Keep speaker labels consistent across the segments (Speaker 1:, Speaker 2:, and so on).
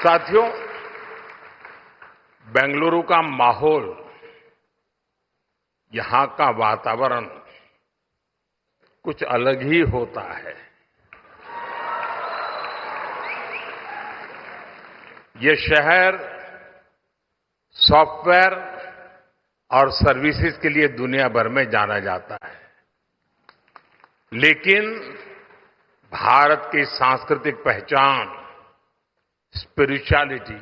Speaker 1: साथियों, बेंगलुरु का माहौल, यहां का वातावरण कुछ अलग ही होता है। ये शहर सॉफ्टवेयर और सर्विसेज के लिए दुनिया भर में जाना जाता है, लेकिन भारत की सांस्कृतिक पहचान, स्पिरिचुअलिटी,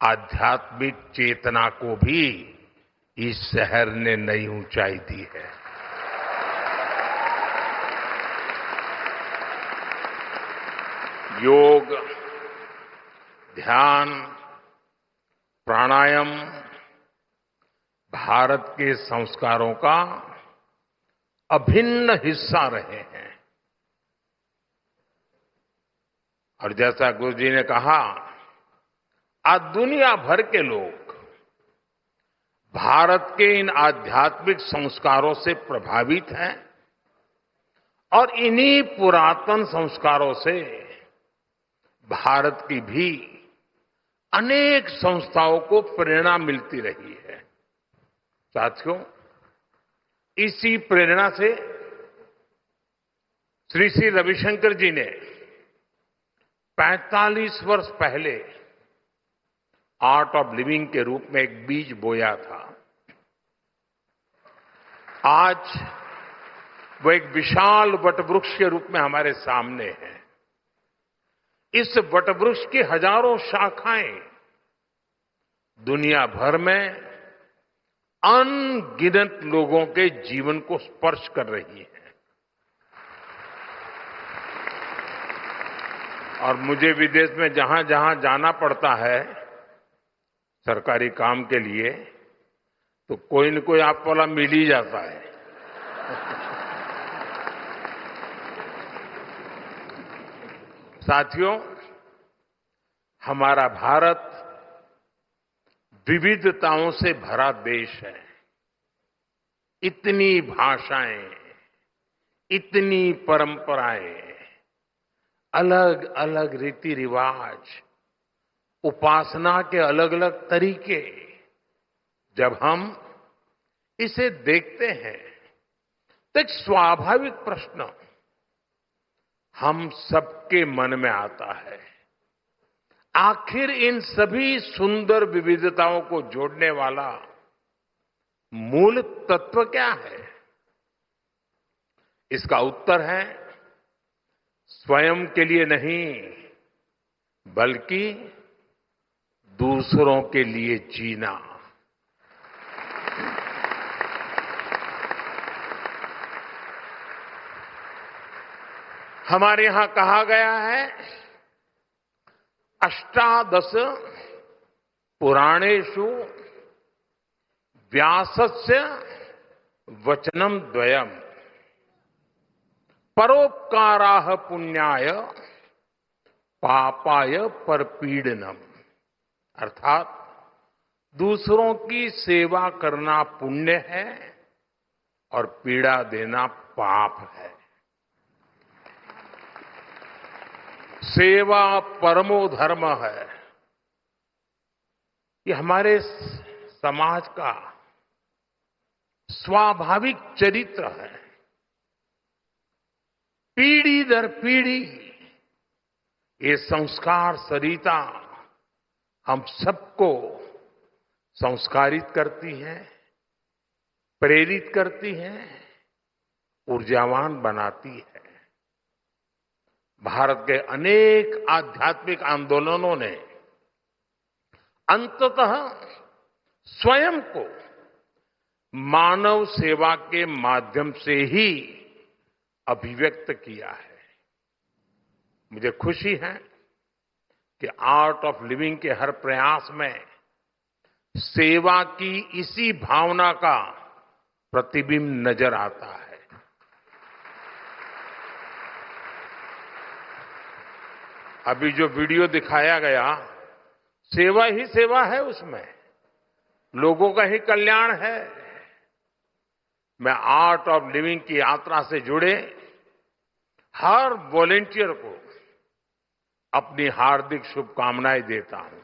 Speaker 1: आध्यात्मिक चेतना को भी इस शहर ने नई ऊंचाई दी है। योग, ध्यान, प्राणायाम भारत के संस्कारों का अभिन्न हिस्सा रहे हैं। और जैसा गुरु जी ने कहा, आज दुनिया भर के लोग भारत के इन आध्यात्मिक संस्कारों से प्रभावित हैं और इन्हीं पुरातन संस्कारों से भारत की भी अनेक संस्थाओं को प्रेरणा मिलती रही है। साथियों, इसी प्रेरणा से श्री श्री रविशंकर जी ने 45 वर्ष पहले आर्ट ऑफ लिविंग के रूप में एक बीज बोया था। आज वो एक विशाल वटवृक्ष के रूप में हमारे सामने है। इस वटवृक्ष की हजारों शाखाएं दुनिया भर में अनगिनत लोगों के जीवन को स्पर्श कर रही है। और मुझे विदेश में जहां जहां जाना पड़ता है सरकारी काम के लिए, तो कोई न कोई आप वाला मिल ही जाता है। साथियों, हमारा भारत विविधताओं से भरा देश है। इतनी भाषाएं, इतनी परंपराएं, अलग अलग रीति रिवाज, उपासना के अलग अलग तरीके, जब हम इसे देखते हैं तो एक स्वाभाविक प्रश्न हम सबके मन में आता है, आखिर इन सभी सुंदर विविधताओं को जोड़ने वाला मूल तत्व क्या है? इसका उत्तर है स्वयं के लिए नहीं, बल्कि दूसरों के लिए जीना। हमारे यहां कहा गया है, अष्टादश पुराणेषु व्यासस्य वचनम द्वयम परोपकाराः पुण्याय पापाय परपीडनम। अर्थात दूसरों की सेवा करना पुण्य है और पीड़ा देना पाप है। सेवा परमो धर्म है। ये हमारे समाज का स्वाभाविक चरित्र है। पीढ़ी दर पीढ़ी ये संस्कार सरिता हम सबको संस्कारित करती है, प्रेरित करती है, ऊर्जावान बनाती है। भारत के अनेक आध्यात्मिक आंदोलनों ने अंततः स्वयं को मानव सेवा के माध्यम से ही अभिव्यक्त किया है। मुझे खुशी है कि आर्ट ऑफ लिविंग के हर प्रयास में सेवा की इसी भावना का प्रतिबिंब नजर आता है। अभी जो वीडियो दिखाया गया, सेवा ही सेवा है, उसमें लोगों का ही कल्याण है। मैं आर्ट ऑफ लिविंग की यात्रा से जुड़े हर वॉलेंटियर को अपनी हार्दिक शुभकामनाएं देता हूं।